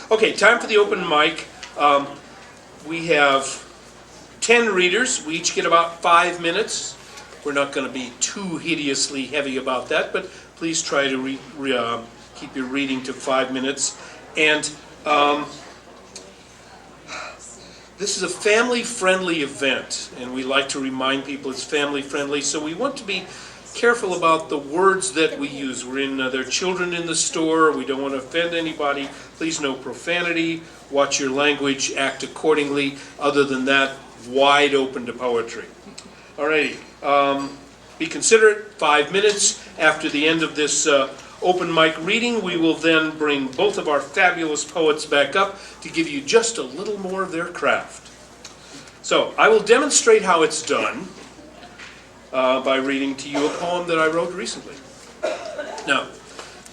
Okay, time for the open mic. We have 10 readers. We each get about 5 minutes. We're not going to be too hideously heavy about that, but please try to keep your reading to 5 minutes. And this is a family-friendly event, and we like to remind people it's family-friendly, so we want to be careful about the words that we use. We're in, there are children in the store. We don't want to offend anybody. Please no profanity. Watch your language. Act accordingly. Other than that, wide open to poetry. Alrighty. Be considerate. 5 minutes. After the end of this open mic reading, we will then bring both of our fabulous poets back up to give you just a little more of their craft. So, I will demonstrate how it's done by reading to you a poem that I wrote recently. Now,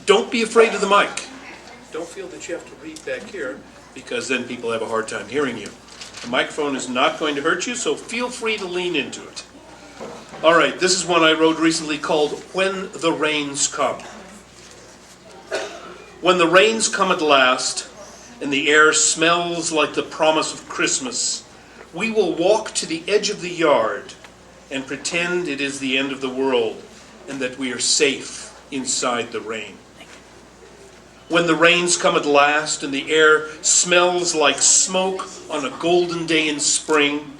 don't be afraid of the mic. Don't feel that you have to read back here, because then people have a hard time hearing you. The microphone is not going to hurt you, so feel free to lean into it. All right, this is one I wrote recently called When the Rains Come. When the rains come at last, and the air smells like the promise of Christmas, we will walk to the edge of the yard and pretend it is the end of the world and that we are safe inside the rain. When the rains come at last and the air smells like smoke on a golden day in spring,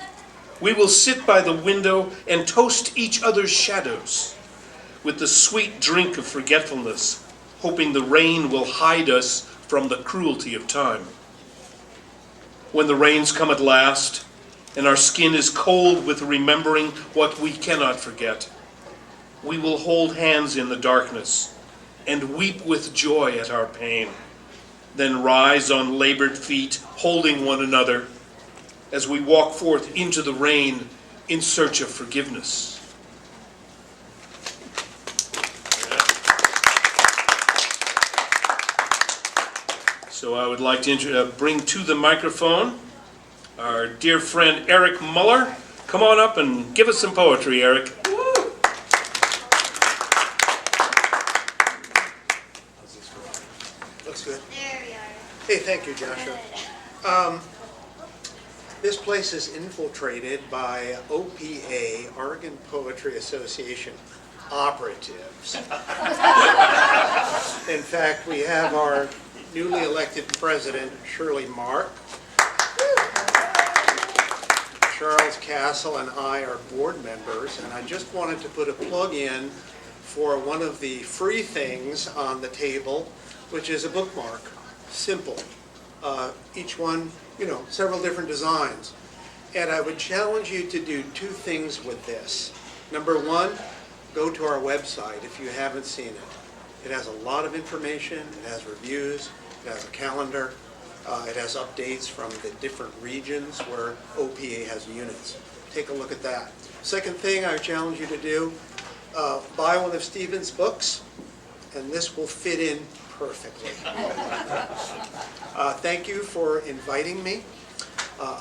we will sit by the window and toast each other's shadows with the sweet drink of forgetfulness, hoping the rain will hide us from the cruelty of time. When the rains come at last, and our skin is cold with remembering what we cannot forget, we will hold hands in the darkness and weep with joy at our pain, then rise on labored feet, holding one another, as we walk forth into the rain in search of forgiveness. So I would like to bring to the microphone our dear friend Eric Muller. Come on up and give us some poetry, Eric. Looks good. There we are. Hey, thank you, Joshua. This place is infiltrated by OPA, Oregon Poetry Association, operatives. In fact, we have our newly elected president, Shirley Mark. Charles Castle and I are board members, and I just wanted to put a plug in for one of the free things on the table, which is a bookmark. Simple. Each one, several different designs. And I would challenge you to do 2 things with this. Number 1, go to our website if you haven't seen it. It has a lot of information. It has reviews. It has a calendar. It has updates from the different regions where OPA has units. Take a look at that. Second thing I challenge you to do, buy one of Stephen's books, and this will fit in perfectly. Thank you for inviting me.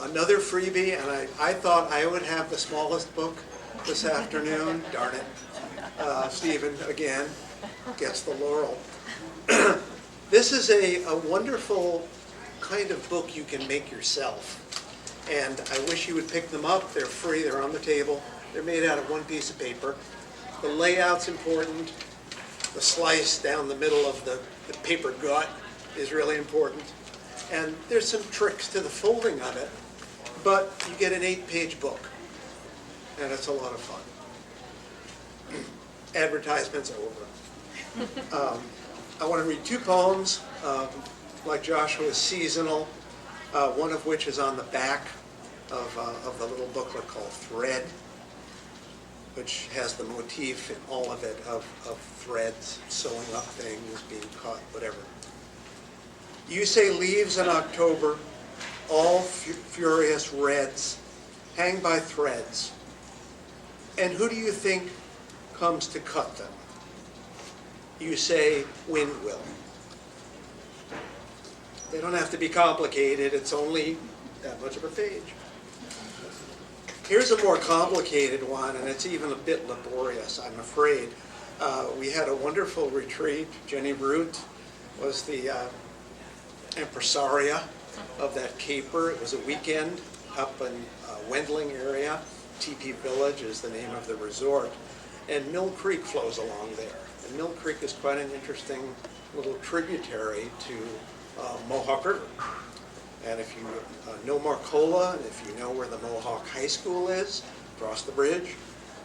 Another freebie, and I thought I would have the smallest book this afternoon. Darn it. Stephen, again, gets the laurel. This is a wonderful kind of book you can make yourself. And I wish you would pick them up. They're free. They're on the table. They're made out of one piece of paper. The layout's important. The slice down the middle of the paper gut is really important. And there's some tricks to the folding of it. But you get an 8-page book. And it's a lot of fun. Advertisements over. I want to read 2 poems. Like Joshua's seasonal, one of which is on the back of the little booklet called Thread, which has the motif in all of it of threads, sewing up things, being cut, whatever. You say leaves in October, all furious reds, hang by threads. And who do you think comes to cut them? You say wind will. They don't have to be complicated. It's only that much of a page. Here's a more complicated one, and it's even a bit laborious, I'm afraid. We had a wonderful retreat. Jenny Root was the impresaria of that caper. It was a weekend up in Wendling area. Teepee Village is the name of the resort. And Mill Creek flows along there. And Mill Creek is quite an interesting little tributary to Mohawk River. And if you know Marcola, and if you know where the Mohawk High School is, across the bridge,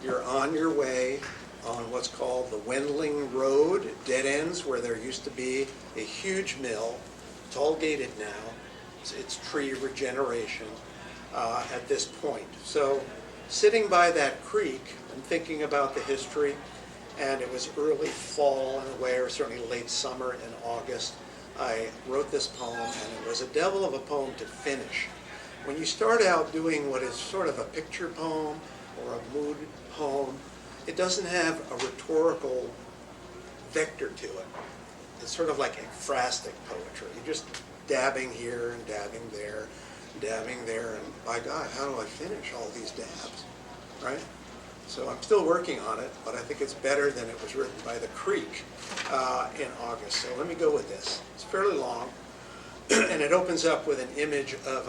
you're on your way on what's called the Wendling Road. It dead ends where there used to be a huge mill. It's all gated now. It's tree regeneration at this point. So sitting by that creek and thinking about the history, and it was early fall in a way, or certainly late summer in August, I wrote this poem, and it was a devil of a poem to finish. When you start out doing what is sort of a picture poem or a mood poem, it doesn't have a rhetorical vector to it. It's sort of like ekphrastic poetry. You're just dabbing here and dabbing there, and by God, how do I finish all these dabs, right? So I'm still working on it, but I think it's better than it was written by the creek in August. So let me go with this. It's fairly long, and it opens up with an image of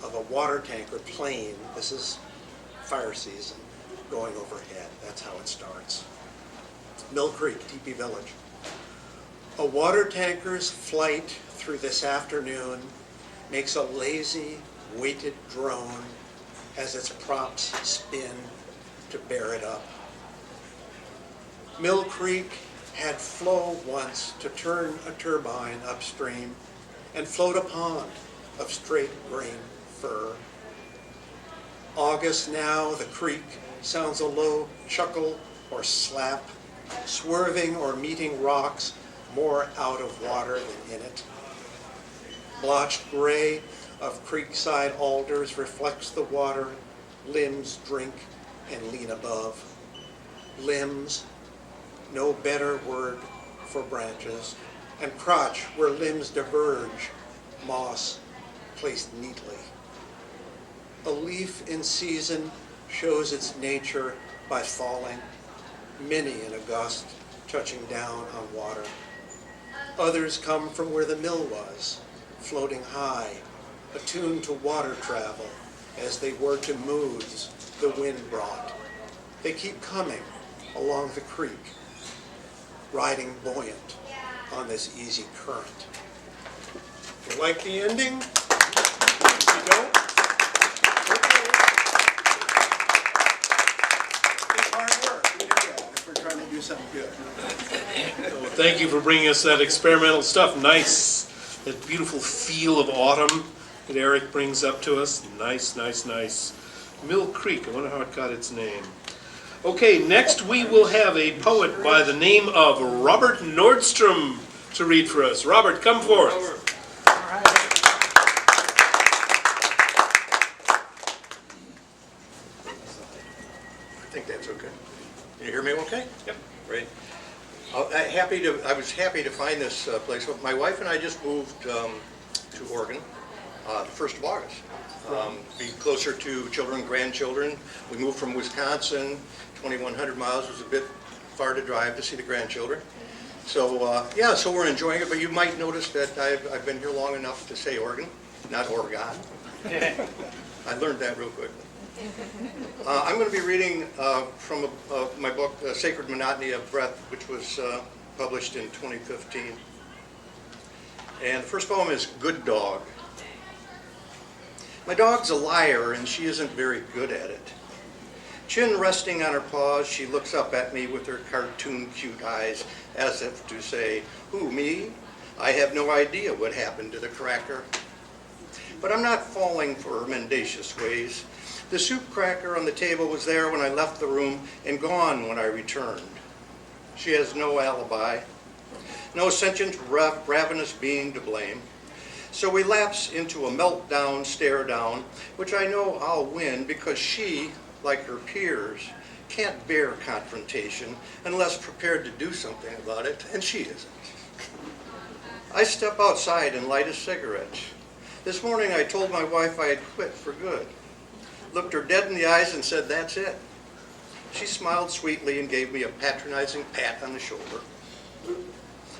a water tanker plane. This is fire season going overhead. That's how it starts. Mill Creek, Teepee Village. A water tanker's flight through this afternoon makes a lazy, weighted drone as its props spin to bear it up. Mill Creek had flow once to turn a turbine upstream and float a pond of straight grain fur. August now, the creek sounds a low chuckle or slap, swerving or meeting rocks more out of water than in it. Blotched gray of creekside alders reflects the water, limbs drink and lean above. Limbs, no better word for branches, and crotch where limbs diverge, moss placed neatly. A leaf in season shows its nature by falling, many in a gust touching down on water. Others come from where the mill was, floating high, attuned to water travel as they were to moods the wind brought. They keep coming along the creek, riding buoyant on this easy current. You like the ending? You don't? Okay. It's hard work. We do that if we're trying to do something good. Well, thank you for bringing us that experimental stuff. Nice, that beautiful feel of autumn that Eric brings up to us. Nice, nice, nice. Mill Creek, I wonder how it got its name. Okay, next we will have a poet by the name of Robert Nordstrom to read for us. Robert, come forth. I think that's okay. Can you hear me okay? Yep. Great. I was happy to find this place. My wife and I just moved to Oregon the 1st of August. Be closer to children and grandchildren. We moved from Wisconsin. 2,100 miles was a bit far to drive to see the grandchildren. So yeah, so we're enjoying it. But you might notice that I've been here long enough to say Oregon, not Oregon. I learned that real quickly. I'm going to be reading from my book, Sacred Monotony of Breath, which was published in 2015. And the first poem is Good Dog. My dog's a liar, and she isn't very good at it. Chin resting on her paws, she looks up at me with her cartoon cute eyes, as if to say, "Who, me? I have no idea what happened to the cracker." But I'm not falling for her mendacious ways. The soup cracker on the table was there when I left the room and gone when I returned. She has no alibi, no sentient ravenous being to blame. So we lapse into a meltdown stare down, which I know I'll win because she, like her peers, can't bear confrontation unless prepared to do something about it, and she isn't. I step outside and light a cigarette. This morning I told my wife I had quit for good. Looked her dead in the eyes and said, "That's it." She smiled sweetly and gave me a patronizing pat on the shoulder.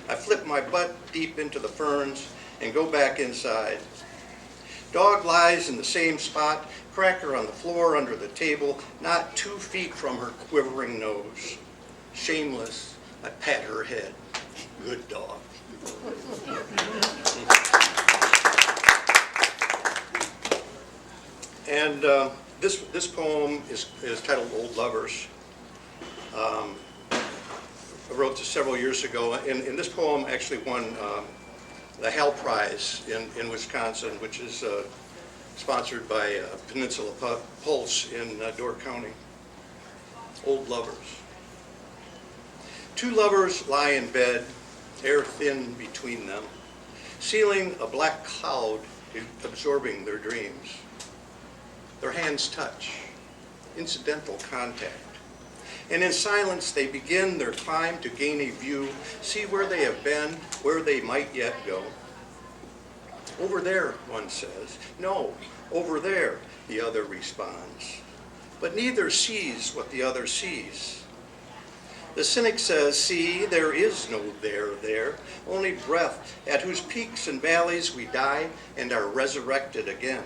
I flipped my butt deep into the ferns and go back inside. Dog lies in the same spot, cracker on the floor under the table, not 2 feet from her quivering nose. Shameless, I pat her head. Good dog. And this poem is titled Old Lovers. I wrote this several years ago, and this poem actually won the Hal Prize in Wisconsin, which is sponsored by Peninsula Pulse in Door County. Old Lovers. 2 lovers lie in bed, air thin between them, sealing a black cloud absorbing their dreams. Their hands touch, incidental contact. And in silence they begin their climb to gain a view, see where they have been, where they might yet go. Over there, one says. No, over there, the other responds. But neither sees what the other sees. The cynic says, see, there is no there, only breath, at whose peaks and valleys we die and are resurrected again.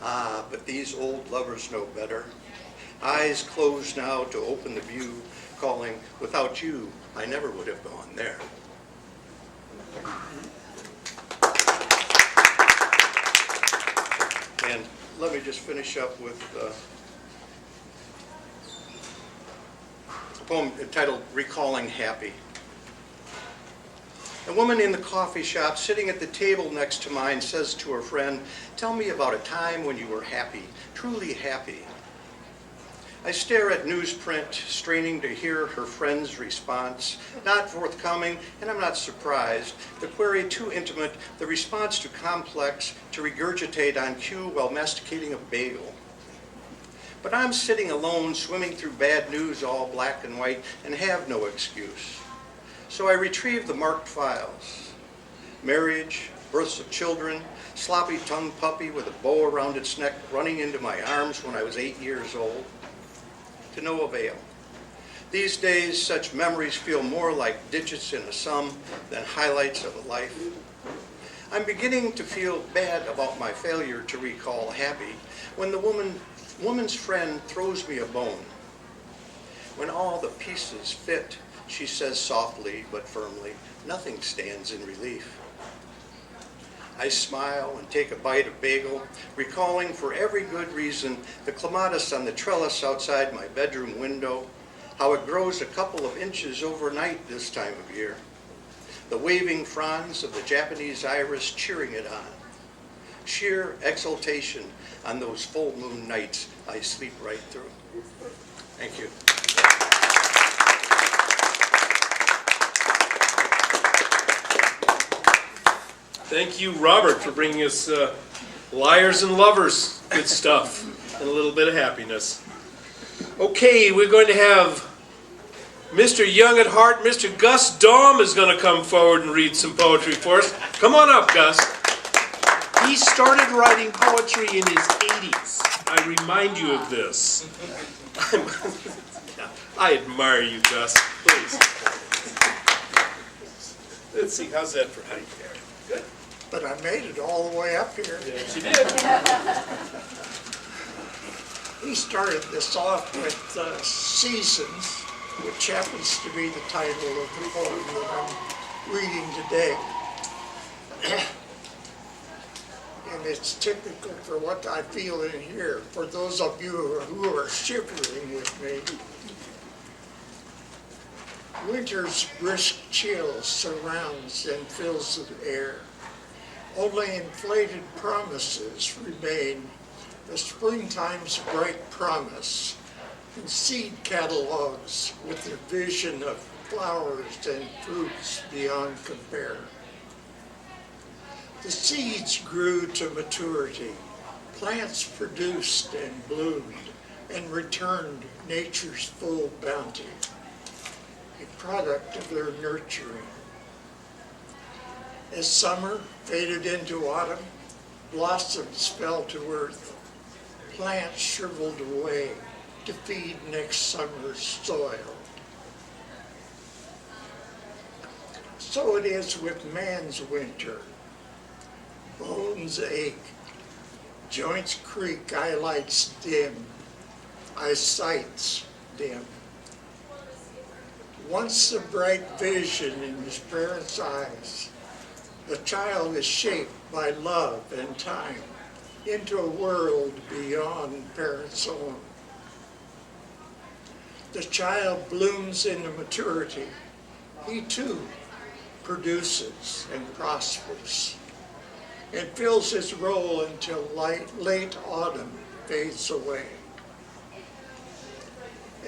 Ah, but these old lovers know better. Eyes closed now to open the view, calling, without you, I never would have gone there. And let me just finish up with a poem entitled Recalling Happy. A woman in the coffee shop sitting at the table next to mine says to her friend, tell me about a time when you were happy, truly happy. I stare at newsprint, straining to hear her friend's response. Not forthcoming, and I'm not surprised. The query too intimate, the response too complex to regurgitate on cue while masticating a bagel. But I'm sitting alone, swimming through bad news, all black and white, and have no excuse. So I retrieve the marked files. Marriage, births of children, sloppy-tongued puppy with a bow around its neck running into my arms when I was 8 years old. To no avail. These days, such memories feel more like digits in a sum than highlights of a life. I'm beginning to feel bad about my failure to recall happy when the woman's friend throws me a bone. When all the pieces fit, she says softly but firmly, nothing stands in relief. I smile and take a bite of bagel, recalling for every good reason the clematis on the trellis outside my bedroom window, how it grows a couple of inches overnight this time of year, the waving fronds of the Japanese iris cheering it on. Sheer exultation on those full moon nights I sleep right through. Thank you. Thank you, Robert, for bringing us Liars and Lovers. Good stuff. And a little bit of happiness. Okay, we're going to have Mr. Young at Heart. Mr. Gus Daum is going to come forward and read some poetry for us. Come on up, Gus. He started writing poetry in his 80s. I remind you of this. I admire you, Gus. Please. Let's see, how's that for height there? Good. But I made it all the way up here. Yes, you did. He started this off with Seasons, which happens to be the title of the poem that I'm reading today. And it's typical for what I feel in here, for those of you who are shivering with me. Winter's brisk chill surrounds and fills the air. Only inflated promises remain, the springtime's bright promise, and seed catalogs with their vision of flowers and fruits beyond compare. The seeds grew to maturity, plants produced and bloomed, and returned nature's full bounty, a product of their nurturing. As summer faded into autumn, blossoms fell to earth, plants shriveled away to feed next summer's soil. So it is with man's winter, bones ache, joints creak, eyelights dim, eyesight's dim. Once a bright vision in his parents' eyes, the child is shaped by love and time into a world beyond parents' own. The child blooms into maturity. He too produces and prospers and fills his role until late autumn fades away.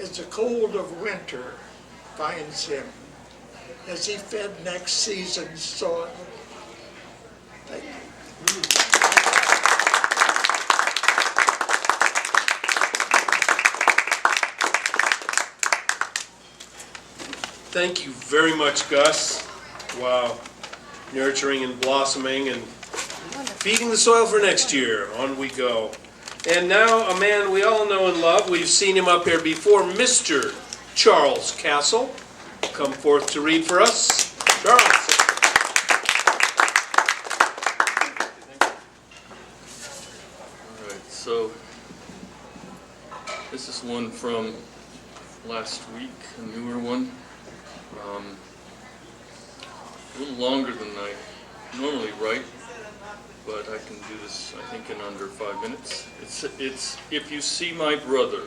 As the cold of winter finds him, as he fed next season's soil. Thank you. Thank you very much, Gus. Wow. Nurturing and blossoming and feeding the soil for next year. On we go. And now a man we all know and love. We've seen him up here before, Mr. Charles Castle. Come forth to read for us. Charles. All right, so this is one from last week, a newer one. A little longer than I normally write, but I can do this, I think, in under 5 minutes. It's if you see my brother.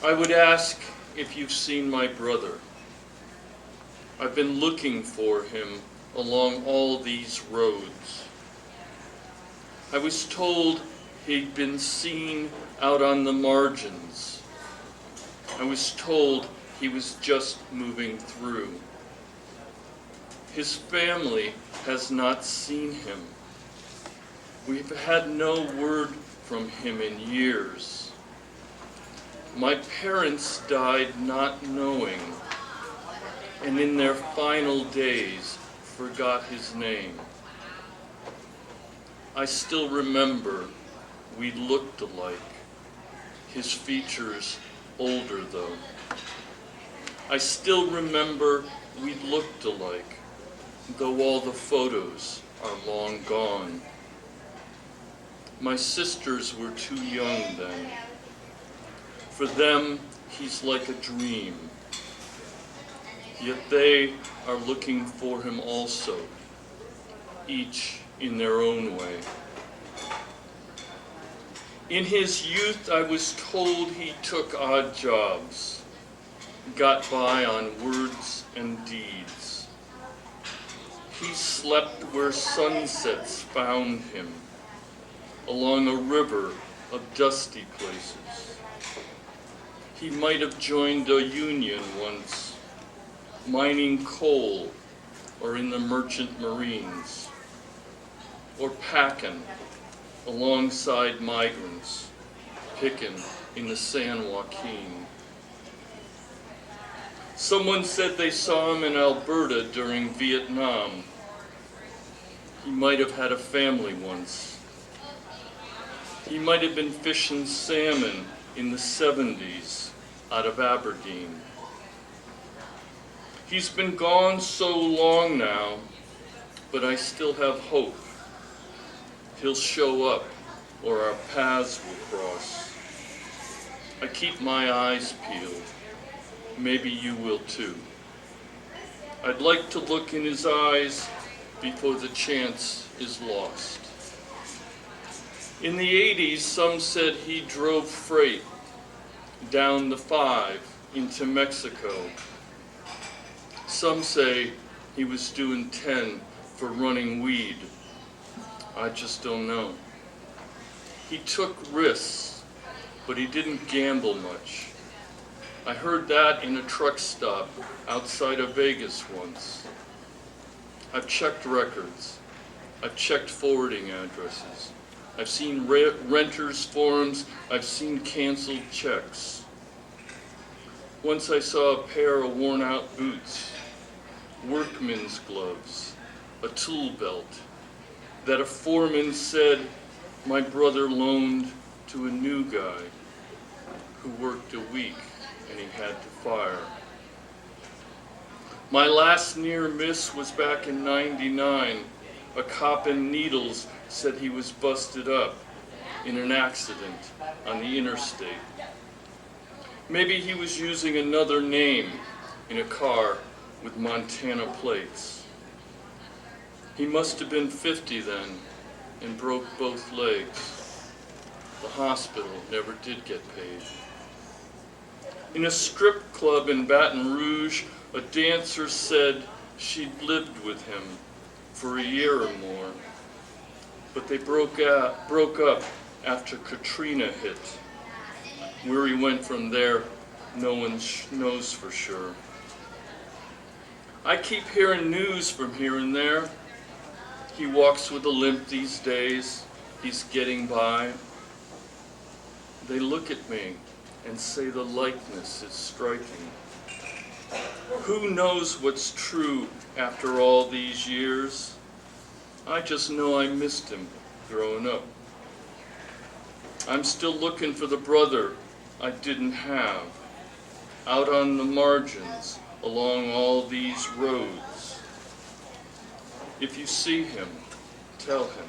I would ask if you've seen my brother. I've been looking for him along all these roads. I was told he'd been seen out on the margins. I was told he was just moving through. His family has not seen him. We've had no word from him in years. My parents died not knowing, and in their final days forgot his name. I still remember we looked alike, his features older though. I still remember we looked alike, though all the photos are long gone. My sisters were too young then. For them, he's like a dream. Yet they are looking for him also, each in their own way. In his youth, I was told he took odd jobs, got by on words and deeds. He slept where sunsets found him, along a river of dusty places. He might have joined a union once, mining coal or in the merchant marines, or packing alongside migrants, picking in the San Joaquin. Someone said they saw him in Alberta during Vietnam. He might have had a family once. He might have been fishing salmon in the 70s out of Aberdeen. He's been gone so long now, but I still have hope. He'll show up, or our paths will cross. I keep my eyes peeled. Maybe you will too. I'd like to look in his eyes before the chance is lost. In the 80s, some said he drove freight down the 5 into Mexico. Some say he was doing 10 for running weed. I just don't know. He took risks, but he didn't gamble much. I heard that in a truck stop outside of Vegas once. I've checked records. I've checked forwarding addresses. I've seen renters' forms. I've seen canceled checks. Once I saw a pair of worn-out boots, workman's gloves, a tool belt, that a foreman said my brother loaned to a new guy who worked a week and he had to fire. My last near miss was back in '99 A cop in Needles said he was busted up in an accident on the interstate. Maybe he was using another name in a car with Montana plates. He must have been 50 then and broke both legs. The hospital never did get paid. In a strip club in Baton Rouge, a dancer said she'd lived with him for a year or more, but they broke up after Katrina hit. Where he went from there, no one knows for sure. I keep hearing news from here and there. He walks with a limp these days. He's getting by. They look at me and say the likeness is striking. Who knows what's true after all these years? I just know I missed him growing up. I'm still looking for the brother I didn't have, out on the margins along all these roads. If you see him, tell him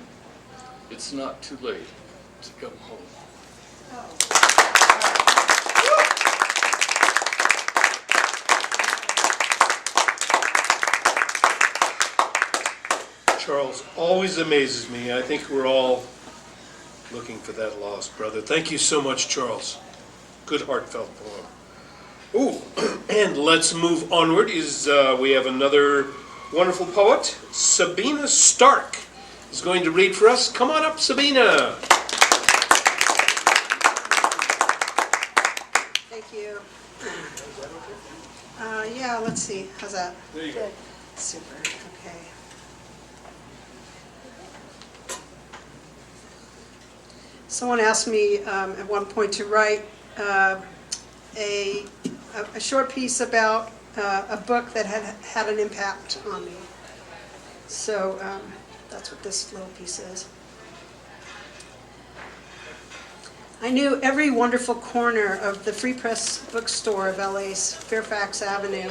it's not too late to come home. Charles always amazes me. I think we're all looking for that lost brother. Thank you so much, Charles. Good heartfelt poem. Ooh, and let's move onward. We have another wonderful poet, Sabina Stark, is going to read for us. Come on up, Sabina. Thank you. Yeah, let's see. How's that? There you go. Super. Okay. Someone asked me at one point to write a short piece about a book that had an impact on me. So that's what this little piece is. I knew every wonderful corner of the Free Press bookstore of LA's Fairfax Avenue.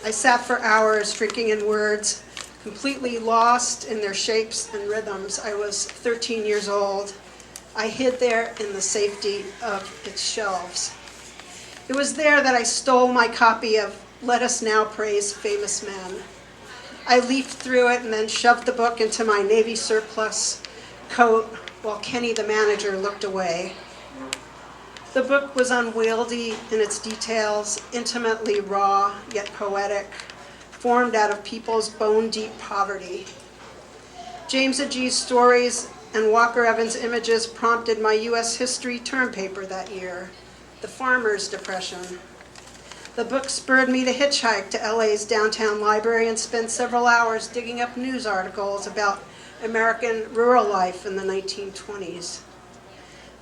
I sat for hours drinking in words, completely lost in their shapes and rhythms. I was 13 years old. I hid there in the safety of its shelves. It was there that I stole my copy of Let Us Now Praise Famous Men. I leafed through it and then shoved the book into my Navy surplus coat while Kenny, the manager, looked away. The book was unwieldy in its details, intimately raw yet poetic, formed out of people's bone-deep poverty. James Agee's stories and Walker Evans' images prompted my U.S. history term paper that year, The Farmer's Depression. The book spurred me to hitchhike to LA's downtown library and spend several hours digging up news articles about American rural life in the 1920s.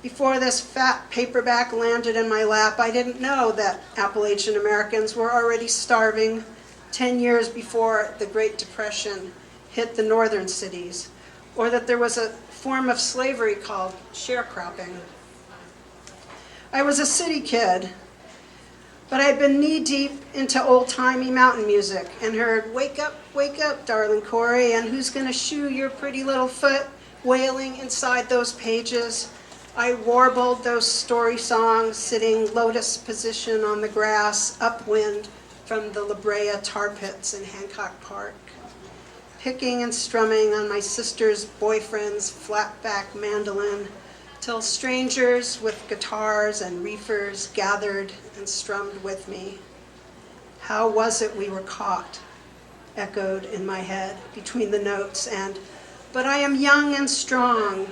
Before this fat paperback landed in my lap, I didn't know that Appalachian Americans were already starving 10 years before the Great Depression hit the northern cities, or that there was a form of slavery called sharecropping. I was a city kid, but I had been knee-deep into old-timey mountain music and heard, wake up, darling Corey, and who's going to shoe your pretty little foot, wailing inside those pages. I warbled those story songs, sitting lotus position on the grass, upwind from the La Brea tar pits in Hancock Park, picking and strumming on my sister's boyfriend's flat-back mandolin, till strangers with guitars and reefers gathered and strummed with me. How was it we were caught? Echoed in my head between the notes, and, but I am young and strong.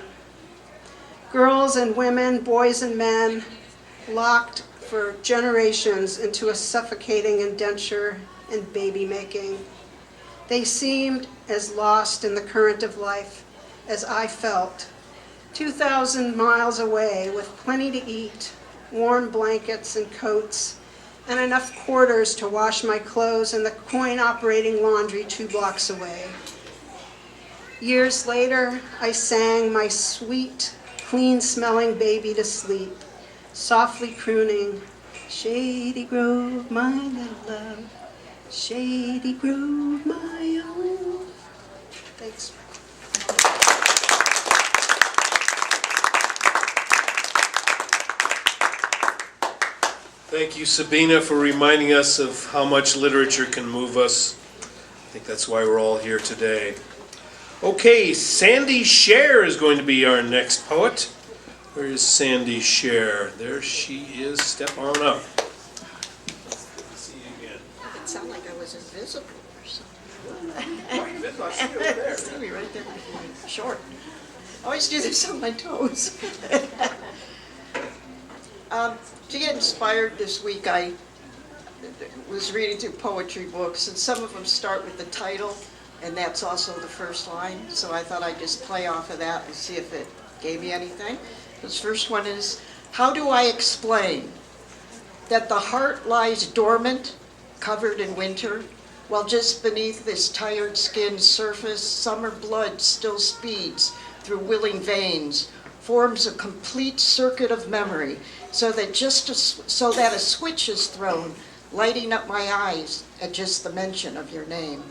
Girls and women, boys and men, locked for generations into a suffocating indenture and baby making. They seemed as lost in the current of life as I felt, 2,000 miles away with plenty to eat, warm blankets and coats, and enough quarters to wash my clothes in the coin-operating laundry 2 blocks away. Years later, I sang my sweet, clean-smelling baby to sleep, softly crooning, Shady Grove, my little love, Shady Grove, my own. Thank you, Sabina, for reminding us of how much literature can move us. I think that's why we're all here today. Okay, Sandy Scher is going to be our next poet. Where is Sandy Scher? There she is. Step on up. Good to see you again. It sounded like I was invisible or something. I see you over there. See me right there. Short. I always do this on my toes. To get inspired this week, I was reading through poetry books, and some of them start with the title, and that's also the first line. So I thought I'd just play off of that and see if it gave me anything. This first one is, how do I explain that the heart lies dormant, covered in winter, while just beneath this tired skin's surface, summer blood still speeds through willing veins, forms a complete circuit of memory, so that a switch is thrown, lighting up my eyes at just the mention of your name.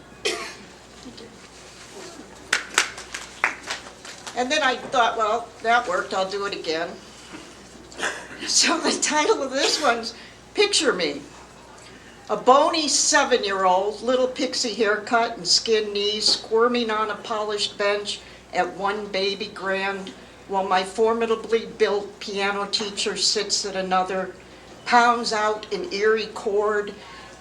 And then I thought, well, that worked, I'll do it again. So the title of this one's Picture Me. A bony 7-year-old, little pixie haircut and skin knees, squirming on a polished bench at one baby grand, while my formidably built piano teacher sits at another, pounds out an eerie chord,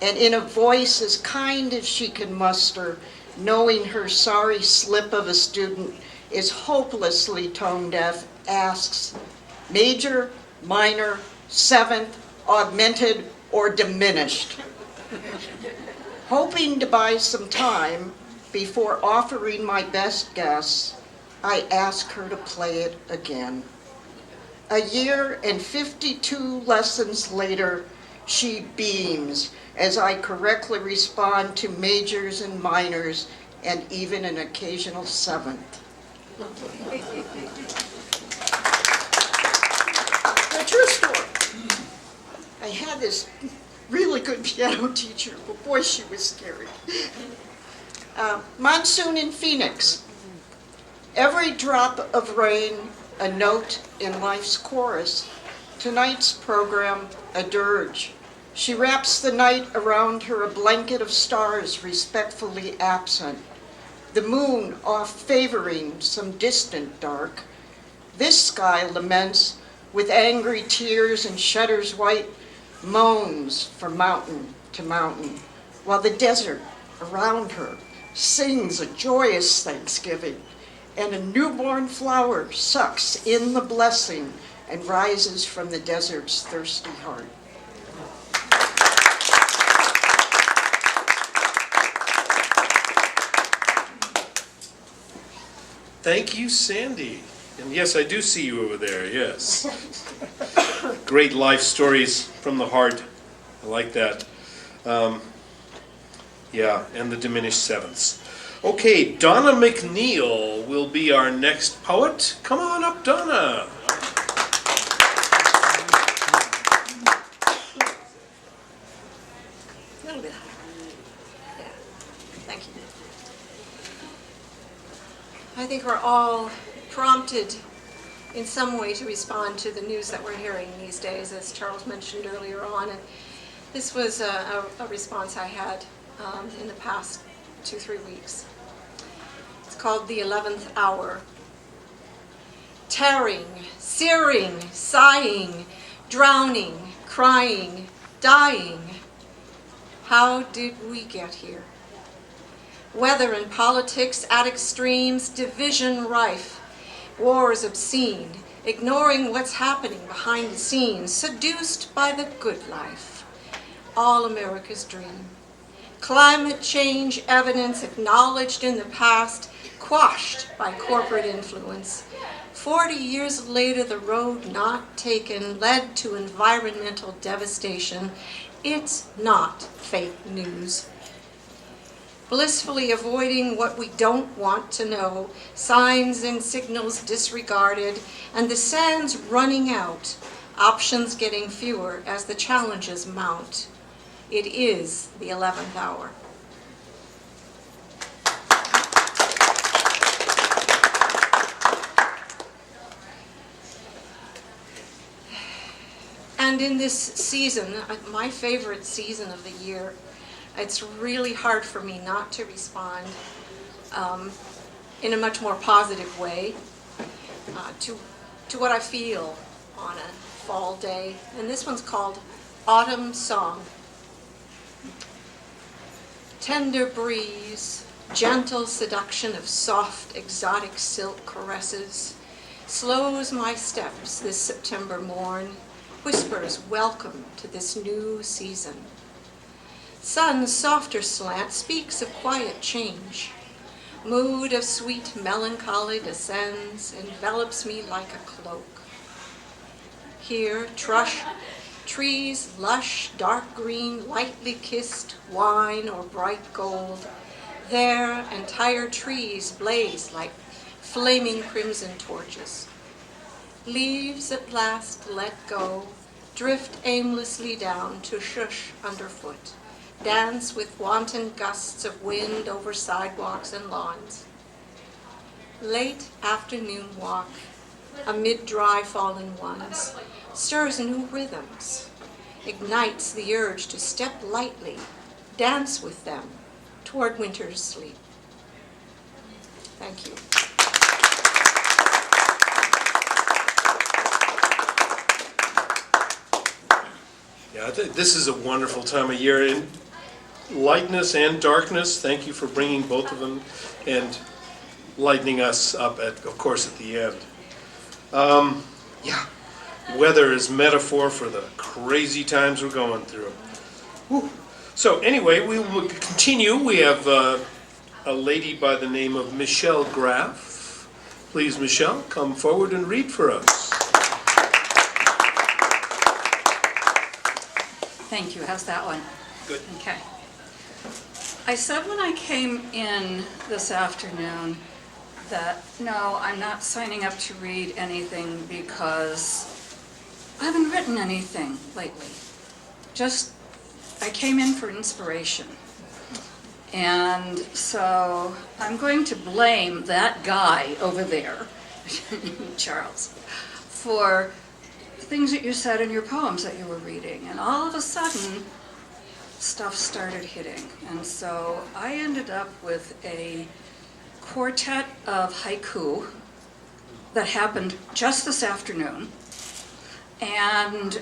and in a voice as kind as she can muster, knowing her sorry slip of a student is hopelessly tone deaf, asks, major, minor, seventh, augmented, or diminished? Hoping to buy some time before offering my best guess, I ask her to play it again. A year and 52 lessons later, she beams as I correctly respond to majors and minors and even an occasional seventh. A true story. I had this really good piano teacher, but boy, she was scary. Monsoon in Phoenix. Every drop of rain, a note in life's chorus. Tonight's program, a dirge. She wraps the night around her, a blanket of stars respectfully absent. The moon off favoring some distant dark. This sky laments with angry tears and shudders white, moans from mountain to mountain, while the desert around her sings a joyous thanksgiving, and a newborn flower sucks in the blessing and rises from the desert's thirsty heart. Thank you, Sandy. And yes, I do see you over there, yes. Great life stories from the heart. I like that. Yeah, and the diminished sevenths. Okay, Donna McNeil will be our next poet. Come on up, Donna. A little bit higher. Yeah. Thank you. I think we're all prompted in some way to respond to the news that we're hearing these days, as Charles mentioned earlier on. And this was a response I had in the past 2-3 weeks. It's called The 11th Hour. Tearing, searing, sighing, drowning, crying, dying. How did we get here? Weather and politics at extremes, division rife, wars obscene, ignoring what's happening behind the scenes, seduced by the good life, all America's dream. Climate change evidence acknowledged in the past, quashed by corporate influence. 40 years later, the road not taken led to environmental devastation. It's not fake news. Blissfully avoiding what we don't want to know, signs and signals disregarded, and the sands running out, options getting fewer as the challenges mount. It is the 11th hour. And in this season, my favorite season of the year, it's really hard for me not to respond in a much more positive way to what I feel on a fall day. And this one's called Autumn Song. Tender breeze, gentle seduction of soft, exotic silk caresses, slows my steps this September morn, whispers welcome to this new season. Sun's softer slant speaks of quiet change. Mood of sweet melancholy descends, envelops me like a cloak. Here, trees lush, dark green, lightly kissed, wine or bright gold. There, entire trees blaze like flaming crimson torches. Leaves at last let go, drift aimlessly down to shush underfoot, dance with wanton gusts of wind over sidewalks and lawns. Late afternoon walk amid dry fallen ones stirs new rhythms, ignites the urge to step lightly, dance with them toward winter's sleep. Thank you. Yeah, I think this is a wonderful time of year. In lightness and darkness, thank you for bringing both of them and lightening us up, of course, at the end. Yeah, weather is metaphor for the crazy times we're going through. Whew. So anyway, we will continue. We have a lady by the name of Michelle Graff. Please, Michelle, come forward and read for us. Thank you. How's that one? Good. Okay. I said when I came in this afternoon that, no, I'm not signing up to read anything because I haven't written anything lately. Just, I came in for inspiration. And so I'm going to blame that guy over there, Charles, for things that you said in your poems that you were reading. And all of a sudden, stuff started hitting. And so I ended up with a quartet of haiku that happened just this afternoon. And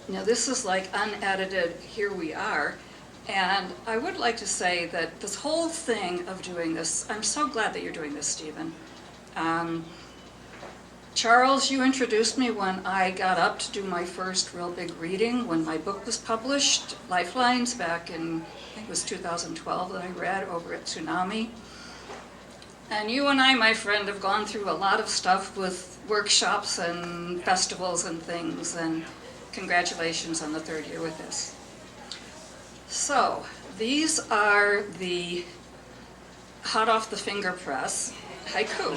this is like unedited, here we are. And I would like to say that this whole thing of doing this, I'm so glad that you're doing this, Stephen. Charles, you introduced me when I got up to do my first real big reading when my book was published, Lifelines, back in, I think it was 2012 that I read over at Tsunami. And you and I, my friend, have gone through a lot of stuff with workshops and festivals and things, and congratulations on the third year with this. So, these are the hot off the finger press haiku.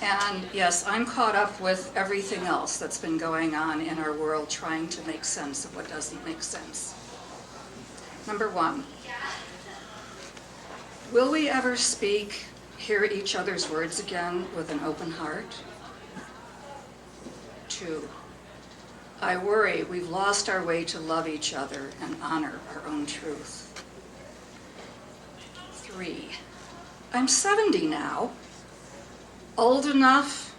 And yes, I'm caught up with everything else that's been going on in our world, trying to make sense of what doesn't make sense. Number 1, will we ever speak, hear each other's words again with an open heart? 2, I worry we've lost our way to love each other and honor our own truth. 3, I'm 70 now. Old enough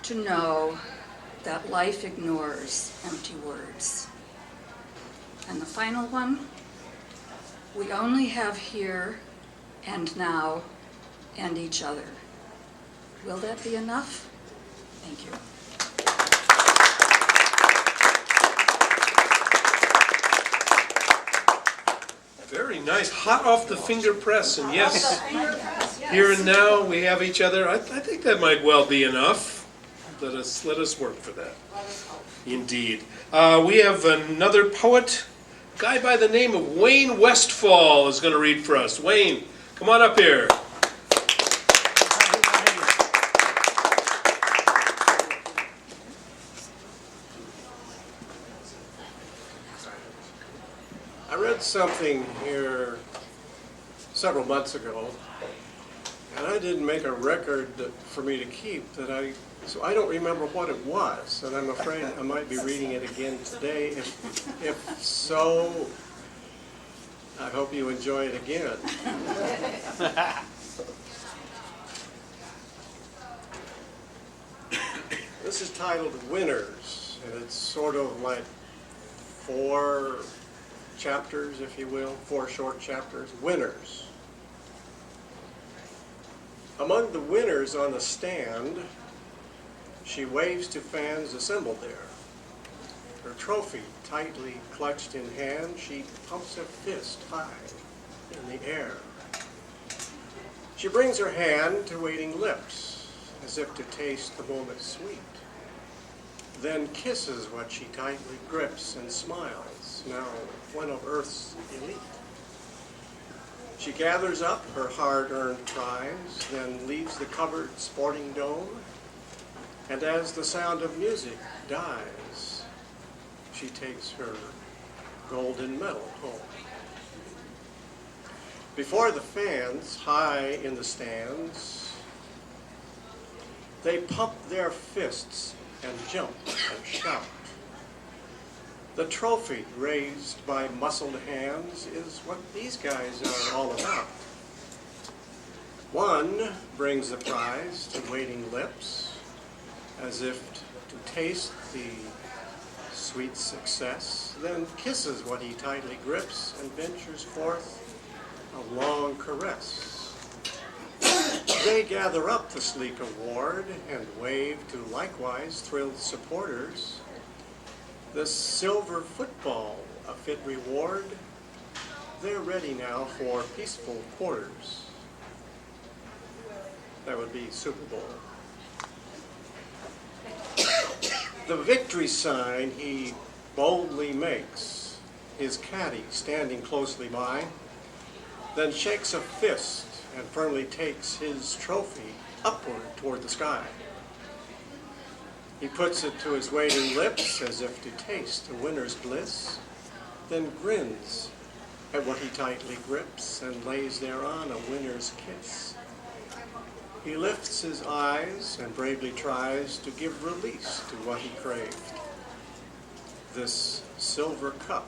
to know that life ignores empty words. And the final one, we only have here and now and each other. Will that be enough? Thank you. Very nice, hot off the finger press, and yes, here and now we have each other. I think that might well be enough. Let us work for that. Indeed. We have another poet, a guy by the name of Wayne Westfall is going to read for us. Wayne, come on up here. I read something here several months ago, And I didn't make a record for me to keep so I don't remember what it was, and I'm afraid I might be reading it again today. If so, I hope you enjoy it again. This is titled Winners, and it's sort of like 4 chapters, if you will, 4 short chapters. Winners. Among the winners on the stand, she waves to fans assembled there. Her trophy tightly clutched in hand, she pumps a fist high in the air. She brings her hand to waiting lips, as if to taste the moment sweet, then kisses what she tightly grips and smiles, now one of Earth's elite. She gathers up her hard-earned prize, then leaves the covered sporting dome, and as the sound of music dies, she takes her golden medal home. Before the fans, high in the stands, they pump their fists and jump and shout. The trophy raised by muscled hands is what these guys are all about. One brings the prize to waiting lips, as if to taste the sweet success, then kisses what he tightly grips and ventures forth a long caress. They gather up the sleek award and wave to likewise thrilled supporters. The silver football, a fit reward, they're ready now for peaceful quarters. That would be Super Bowl. The victory sign he boldly makes, his caddy standing closely by, then shakes a fist and firmly takes his trophy upward toward the sky. He puts it to his waiting lips as if to taste a winner's bliss, then grins at what he tightly grips and lays thereon a winner's kiss. He lifts his eyes and bravely tries to give release to what he craved. This silver cup,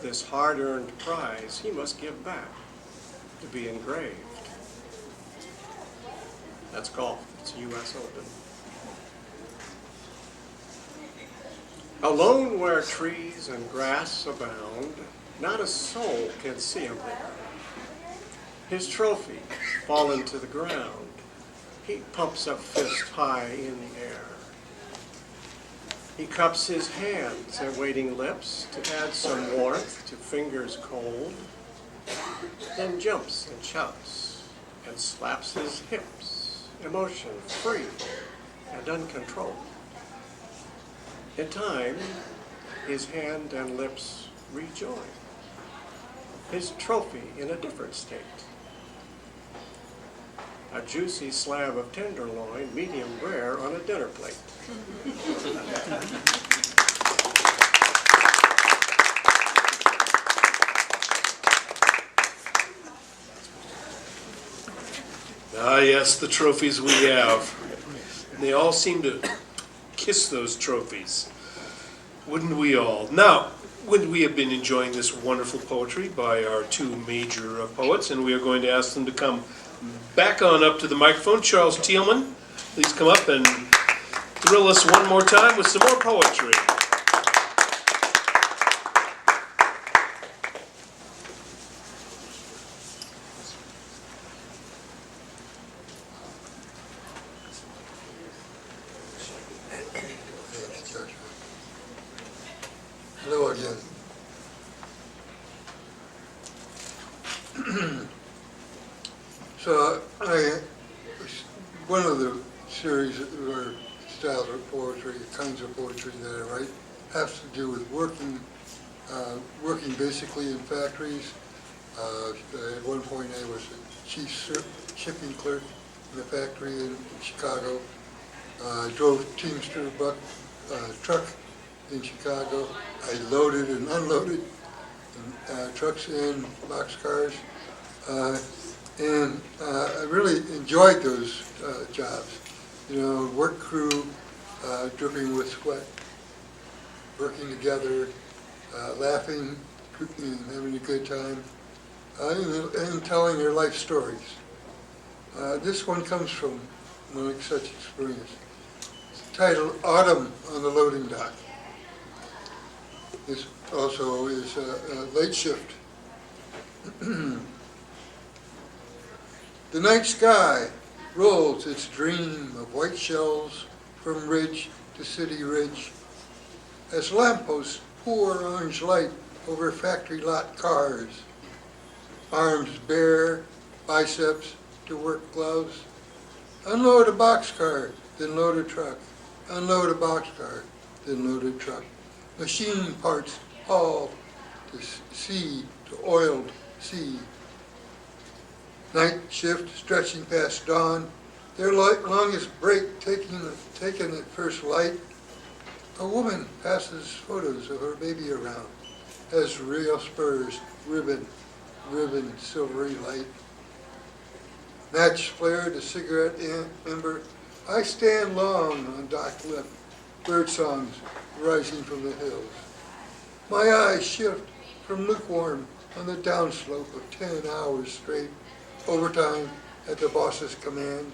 this hard-earned prize, he must give back to be engraved. That's golf. It's U.S. Open. Alone where trees and grass abound, not a soul can see him there. His trophy fallen to the ground, he pumps a fist high in the air. He cups his hands at waiting lips to add some warmth to fingers cold, then jumps and shouts and slaps his hips, emotion free and uncontrolled. In time, his hand and lips rejoin, his trophy in a different state. A juicy slab of tenderloin, medium rare, on a dinner plate. Ah, yes, the trophies we have. They all seem to kiss those trophies. Wouldn't we all? Now, wouldn't we have been enjoying this wonderful poetry by our 2 major poets? And we are going to ask them to come back on up to the microphone. Charles Thielman, please come up and thrill us one more time with some more poetry. Hello again. So one of the series or styles of poetry, kinds of poetry that I write, has to do with working basically in factories. At one point I was a chief shipping clerk in a factory in Chicago. I drove Teamster truck in Chicago. I loaded and unloaded trucks and boxcars. And I really enjoyed those jobs. You know, work crew, dripping with sweat, working together, laughing, and having a good time, and telling their life stories. This one comes from one such experience. It's titled Autumn on the Loading Dock. This also is a late shift. The night sky rolls its dream of white shells from ridge to city ridge as lampposts pour orange light over factory lot cars. Arms bare, biceps to work gloves. Unload a boxcar, then load a truck. Unload a boxcar, then load a truck. Machine parts hauled to sea, to oiled sea. Night shift stretching past dawn, their longest break taken at first light. A woman passes photos of her baby around, has real spurs, ribbon, silvery light. Match flared, a cigarette ember. I stand long on dock lip, bird songs rising from the hills. My eyes shift from lukewarm on the downslope of 10 hours straight, overtime at the boss's command.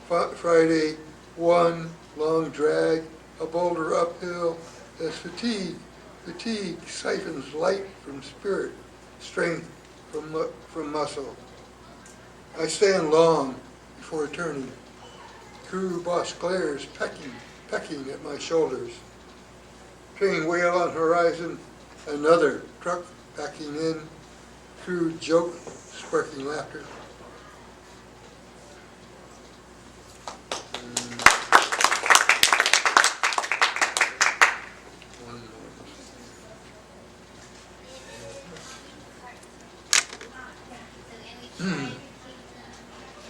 Friday, one long drag, a boulder uphill, as fatigue siphons light from spirit, strength from muscle. I stand long before turning. Crew boss glares, pecking at my shoulders. Train wheel on horizon, another truck backing in. Crew joke, sparking laughter.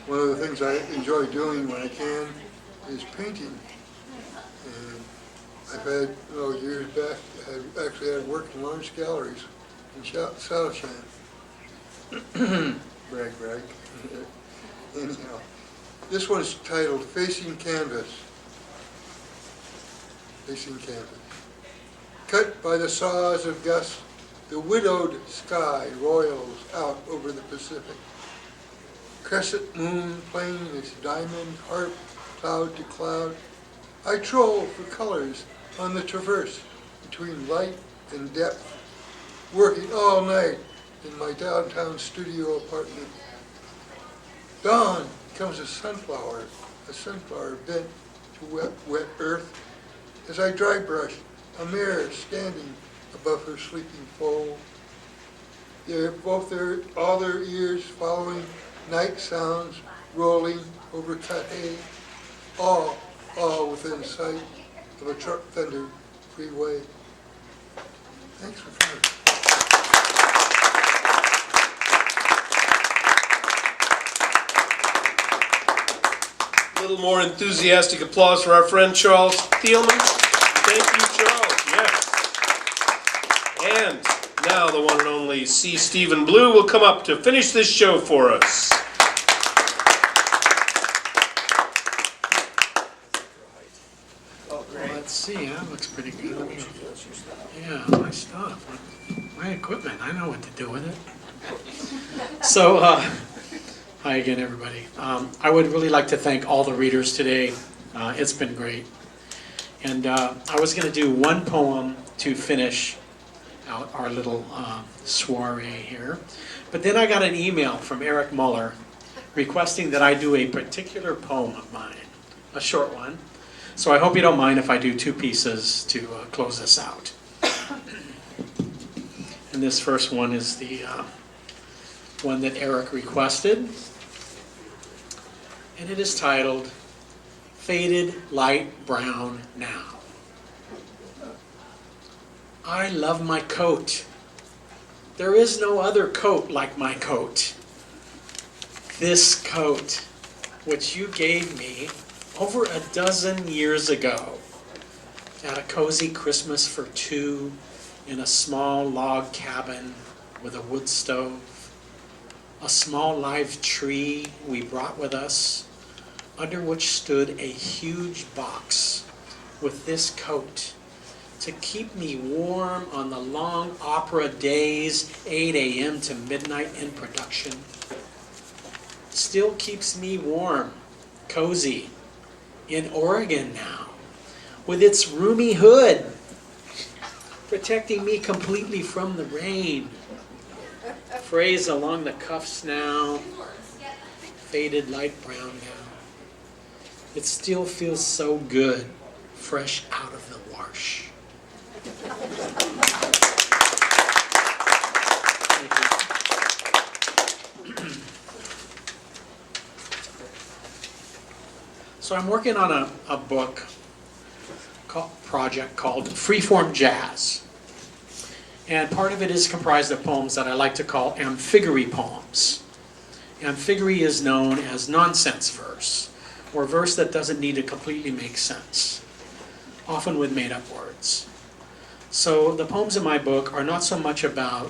One of the things I enjoy doing when I can is painting. And I've had, years back, I actually had worked in large galleries in Southside. Brag. Anyhow, this one's titled Facing Canvas. Facing Canvas. Cut by the saws of gusts, the widowed sky roils out over the Pacific. Crescent moon playing its diamond harp, cloud to cloud. I troll for colors on the traverse between light and depth, working all night in my downtown studio apartment. Dawn comes a sunflower bent to wet earth. As I dry brush, a mare standing above her sleeping foal. They're all their ears following night sounds rolling over cut hay, all within sight of a truck thunder freeway. Thanks for coming. A little more enthusiastic applause for our friend Charles Thielman. Thank you, Charles. Yes. And now the one and only C. Stephen Blue will come up to finish this show for us. Let's see, that looks pretty good. Yeah, my stuff, my equipment, I know what to do with it. So, hi again, everybody. I would really like to thank all the readers today. It's been great. And I was going to do one poem to finish out our little soiree here. But then I got an email from Eric Muller requesting that I do a particular poem of mine, a short one. So I hope you don't mind if I do two pieces to close this out. And this first one is the one that Eric requested. And it is titled, Faded Light Brown Now. I love my coat. There is no other coat like my coat. This coat, which you gave me over a dozen years ago at a cozy Christmas for two in a small log cabin with a wood stove. a small live tree we brought with us, under which stood a huge box with this coat to keep me warm on the long opera days, 8 a.m. to midnight in production. Still keeps me warm, cozy, in Oregon now, with its roomy hood, protecting me completely from the rain. Frays along the cuffs now, faded light brown now. It still feels so good, fresh out of the wash. So I'm working on a book project called Freeform Jazz. And part of it is comprised of poems that I like to call amphigoury poems. Amphigoury is known as nonsense verse, or verse that doesn't need to completely make sense, often with made-up words. So the poems in my book are not so much about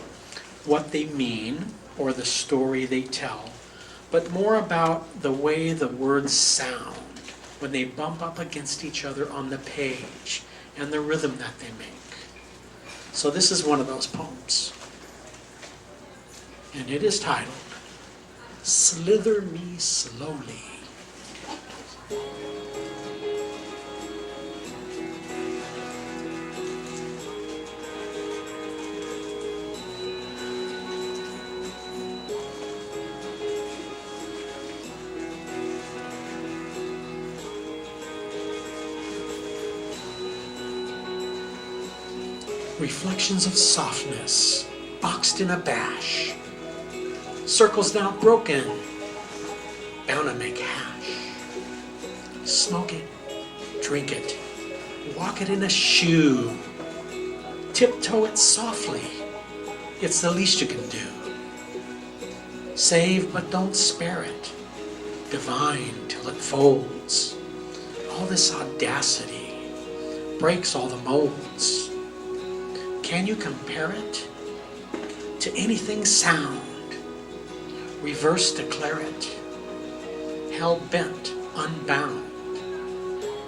what they mean or the story they tell, but more about the way the words sound when they bump up against each other on the page and the rhythm that they make. So this is one of those poems. And it is titled, Slither Me Slowly. Reflections of softness, boxed in a bash. Circles now broken, bound to make hash. Smoke it, drink it, walk it in a shoe. Tiptoe it softly, it's the least you can do. Save but don't spare it, divine till it folds. All this audacity breaks all the molds. Can you compare it to anything sound? Reverse declare it, hell-bent, unbound.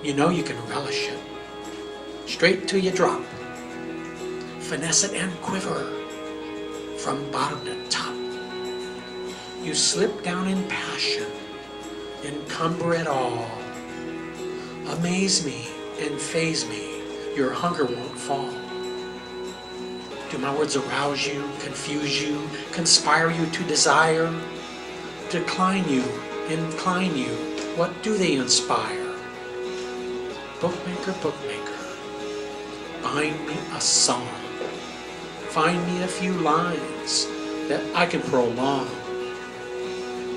You know you can relish it, straight till you drop. Finesse it and quiver, from bottom to top. You slip down in passion, encumber it all. Amaze me and faze me, your hunger won't fall. Do my words arouse you, confuse you, conspire you to desire? Decline you, incline you, what do they inspire? Bookmaker, bookmaker, bind me a song. Find me a few lines that I can prolong.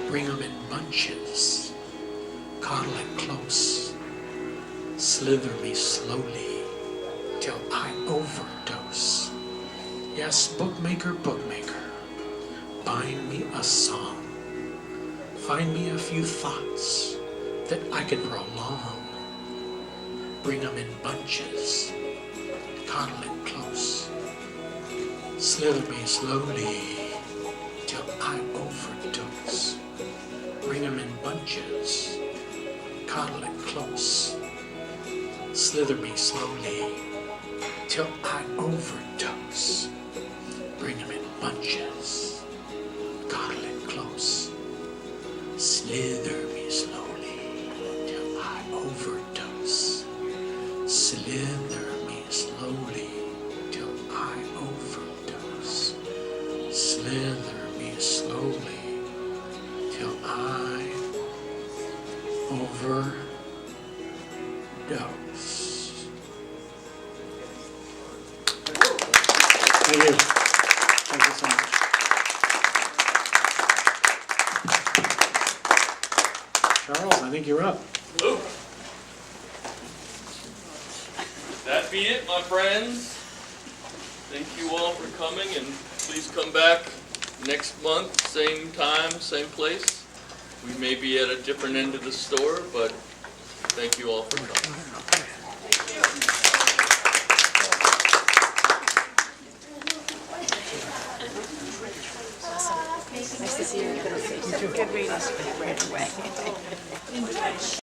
Bring them in bunches, coddle it close. Slither me slowly till I overdose. Yes, bookmaker, bookmaker, bind me a song. Find me a few thoughts that I can prolong. Bring them in bunches, coddle it close. Slither me slowly till I overdose. Bring them in bunches, coddle it close. Slither me slowly till I overdose. Bring them in bunches, coddle it close. Slither me slowly till I overdose. Slither me slowly till I overdose. Slither me slowly till I overdose. Thank you. Thank you so much. Charles, I think you're up. Hello. That be it, my friends. Thank you all for coming, and please come back next month, same time, same place. We may be at a different end of the store, but thank you all for coming. Nice Nice to see you. Good reading right away.